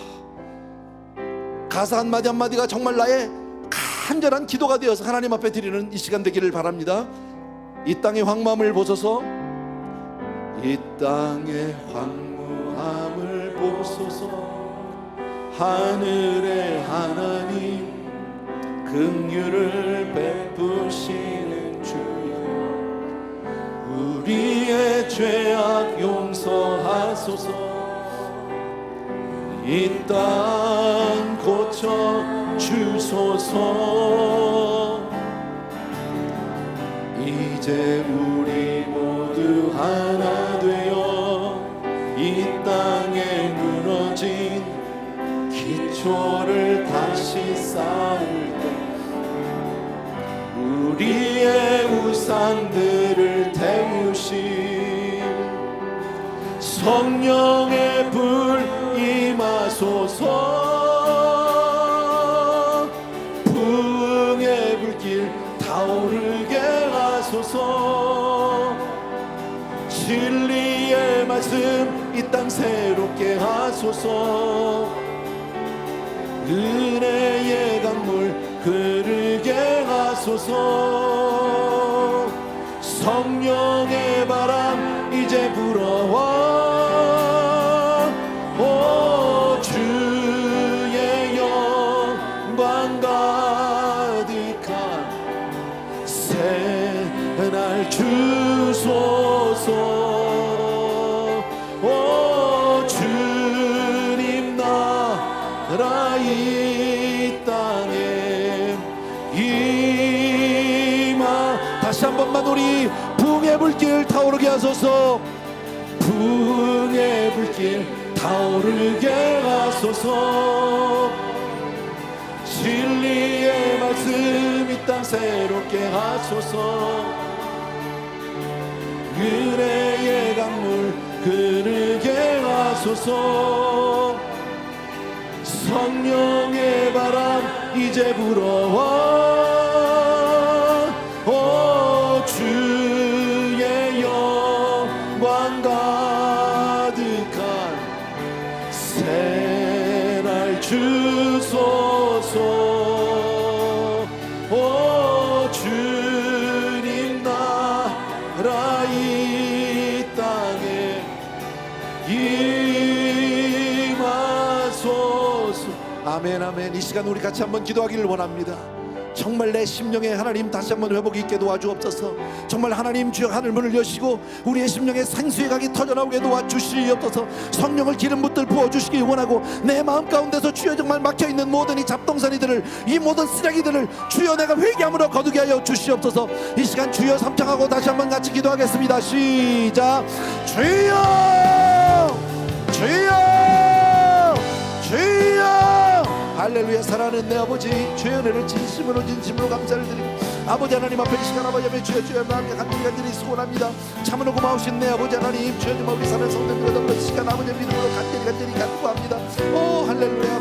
가사 한마디 한마디가 정말 나의 간절한 기도가 되어서 하나님 앞에 드리는 이 시간 되기를 바랍니다. 이 땅의 황무함을 보소서. 이 땅의 황무함을 보소서. 하늘의 하나님 긍휼을 베푸시는 주여, 우리의 죄악 용서하소서. 이 땅 고쳐 주소서. 이제 우리 모두 하나 되어 이 땅에 무너진 기초를 다시 쌓을 때 우리의 우상들을 태우신 성령의 불 임하소서. 부흥의 불길 타오르게 하소서. 진리의 말씀 이 땅 새롭게 하소서. 은혜의 강물 흐르게 하소서. 성령의 바람 이제 불어와. 주의 영광 가득한 새날 주소서. 주님 나라 이 땅에 번만 우리 부흥의 불길 타오르게 하소서. 부흥의 불길 타오르게 하소서. 진리의 말씀 이 땅 새롭게 하소서. 은혜의 강물 흐르게 하소서. 성령의 바람 이제 불어와. 오 주의 영광 가득한 새날 주소서. 오 주님 나라 이 땅에 임하소서. 아멘 아멘. 이 시간 우리 같이 한번 기도하기를 원합니다. 정말 내 심령에 하나님 다시 한번 회복이 있게 도와주옵소서. 정말 하나님 주여 하늘 문을 여시고 우리의 심령에 생수의 강이 터져나오게 도와주시옵소서. 성령을 기름 붓들 부어주시기 원하고 내 마음 가운데서 주여 정말 막혀있는 모든 이 잡동사니들을, 이 모든 쓰레기들을 주여 내가 회개함으로 거두게 하여 주시옵소서. 이 시간 주여 삼창하고 다시 한번 같이 기도하겠습니다. 시작. 주여 주여 주여. 할렐루야. 사랑하는 내 아버지, 주의 은혜를 진심으로 감사를 드리고 아버지 하나님 앞에 이 시간 아버지 앞에 주여 마음에 간절히 소원합니다. 참으로 고마우신 내 아버지 하나님, 주여 좀 우리 사는 성도들과 더불어 시간 아버지 믿음으로 간절히 간구합니다. 오 할렐루야.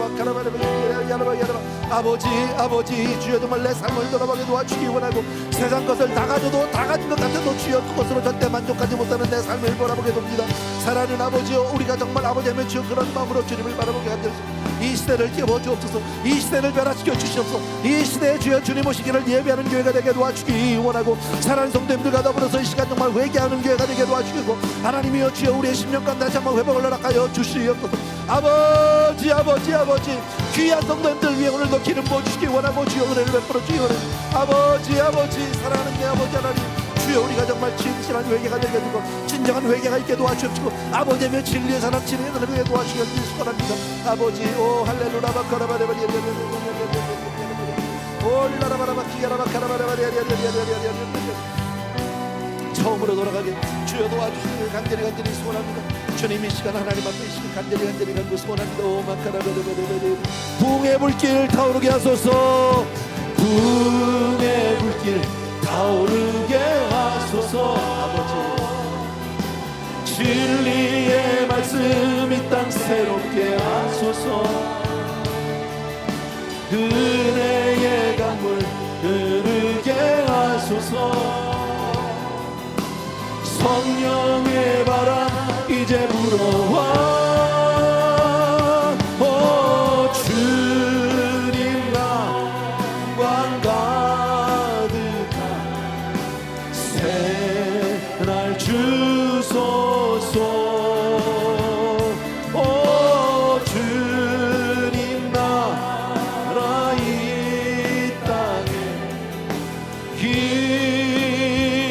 아버지 주여 정말 내 삶을 돌아보게 도와주기 원하고 세상 것을 다 가져도 다 가진 것 같아도 주여 그것으로 절대 만족하지 못하는 내 삶을 돌아보게 됩니다. 사랑하는 아버지여, 우리가 정말 아버지 하면 주여 그런 마음으로 주님을 바라보게 하옵소서. 이 시대를 깨워주옵소서. 이 시대를 변화시켜 주시옵소서. 이 시대에 주여 주님 오시기를 예배하는 교회가 되게 도와주기 원하고 사랑하는 성도님들과 더불어서 이 시간 정말 회개하는 교회가 되게 도와주시고 하나님이여 주여 우리의 심령과 다시 한번 회복을 허락하여 주시옵소서. 아버지 귀한 성도님들 위해 오늘도 기름 부어주시기 원하고 주여 은혜를 베풀어 주시기 원하고 아버지 사랑하는 내 아버지 하나님, 주여 우리가 정말 진실한 회개가 되게 되고 진정한 회개가 있게 도와주옵시고 아버지의 진리의 사랑 진리의 은혜를 도와주시길 축원합니다. 아버지 오 할렐루야. 바카라바레바리 처음으로 돌아가게 주여 도와주시길 간절히 소원합니다. 주님 이 시간 하나님 앞에 있으면 간절히 간구 소원합니다. 오 마카라바레바레. 부흥의 불길 타오르게 하소서. 부흥의 불길 타오르게 하소서. 아버지 진리의 말씀 이 땅 새롭게 하소서. 은혜의 강물 흐르게 하소서. 성령의 바람 이제 불어와. 오 주님 영광 가득한 새날 주소서. 오 주님 나라 이 땅에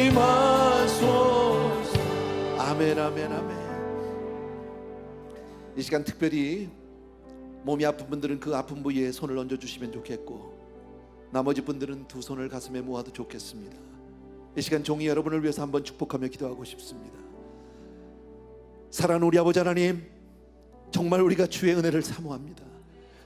임하소서. 아멘 아멘 아멘. 이 시간 특별히 몸이 아픈 분들은 그 아픈 부위에 손을 얹어주시면 좋겠고 나머지 분들은 두 손을 가슴에 모아도 좋겠습니다. 이 시간 종이 여러분을 위해서 한번 축복하며 기도하고 싶습니다. 사랑하는 우리 아버지 하나님, 정말 우리가 주의 은혜를 사모합니다.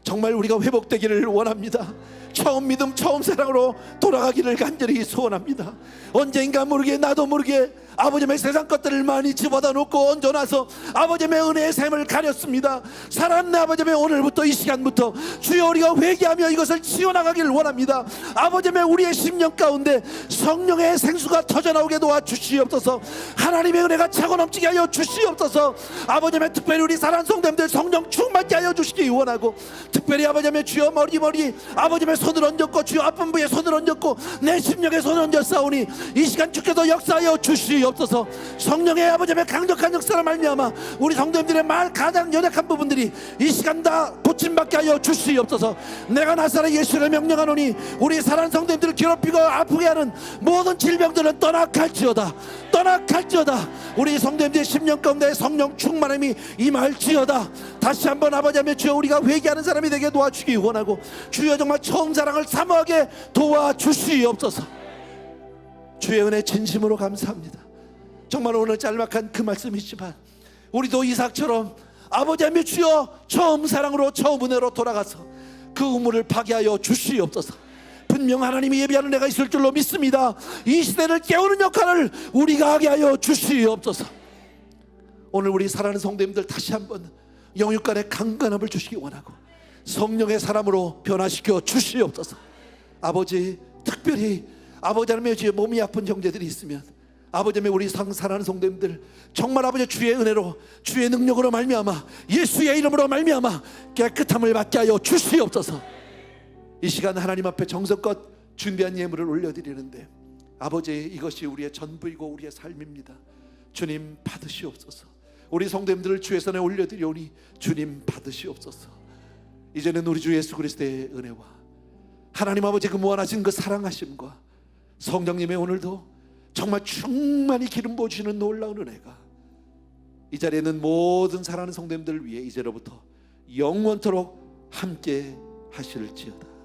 정말 우리가 회복되기를 원합니다. 처음 믿음 처음 사랑으로 돌아가기를 간절히 소원합니다. 언젠가 모르게 나도 모르게 아버지의 세상 것들을 많이 집어다 놓고 얹어놔서 아버지의 은혜의 샘을 가렸습니다. 사랑하는 아버지의 오늘부터 이 시간부터 주여 우리가 회개하며 이것을 치워나가기를 원합니다. 아버지의 우리의 심령 가운데 성령의 생수가 터져나오게 도와주시옵소서. 하나님의 은혜가 차고 넘치게 하여 주시옵소서. 아버지의 특별히 우리 사랑하는 성도님들 성령 충만케 하여 주시기 원하고 특별히 아버지의 주여 머리 아버지의 손을 얹었고 주여 아픈 부위에 손을 얹었고 내 심령에 손을 얹었사오니 이 시간 주께서 역사하여 주시옵소서. 성령의 아버지의 강력한 역사를 말미암아 우리 성도님들의 말 가장 연약한 부분들이 이 시간 다 고침받게 하여 주시옵소서. 내가 나사렛 예수를 명령하노니 우리 사랑하는 성도님들을 괴롭히고 아프게 하는 모든 질병들은 떠나갈지어다. 우리 성도님들의 심령 가운데 성령 충만함이 임할지어다. 다시 한번 아버지의 주여 우리가 회개하는 사람이 되게 도와주기 원하고 주여 정말 처음 사랑을 사모하게 도와주시옵소서. 주의 은혜 진심으로 감사합니다. 정말 오늘 짤막한 그 말씀이지만 우리도 이삭처럼 아버지 하나님 주여 처음 사랑으로 처음 은혜로 돌아가서 그 우물을 파괴하여 주시옵소서. 분명 하나님이 예비하는 애가 있을 줄로 믿습니다. 이 시대를 깨우는 역할을 우리가 하게 하여 주시옵소서. 오늘 우리 사랑하는 성도님들 다시 한번 영육간의 강건함을 주시기 원하고 성령의 사람으로 변화시켜 주시옵소서. 아버지, 특별히 아버지 하나님의 주의 몸이 아픈 형제들이 있으면 아버지 하나님 우리 사랑하는 성도님들 정말 아버지 주의 은혜로 주의 능력으로 말미암아 예수의 이름으로 말미암아 깨끗함을 받게 하여 주시옵소서. 이 시간 하나님 앞에 정성껏 준비한 예물을 올려드리는데 아버지 이것이 우리의 전부이고 우리의 삶입니다. 주님 받으시옵소서. 우리 성도님들을 주의 손에 올려드리오니 주님 받으시옵소서. 이제는 우리 주 예수 그리스도의 은혜와 하나님 아버지 그 무한하신 그 사랑하심과 성령님의 오늘도 정말 충만히 기름 부어주시는 놀라운 은혜가 이 자리에 있는 모든 사랑하는 성도님들을 위해 이제로부터 영원토록 함께 하실지어다.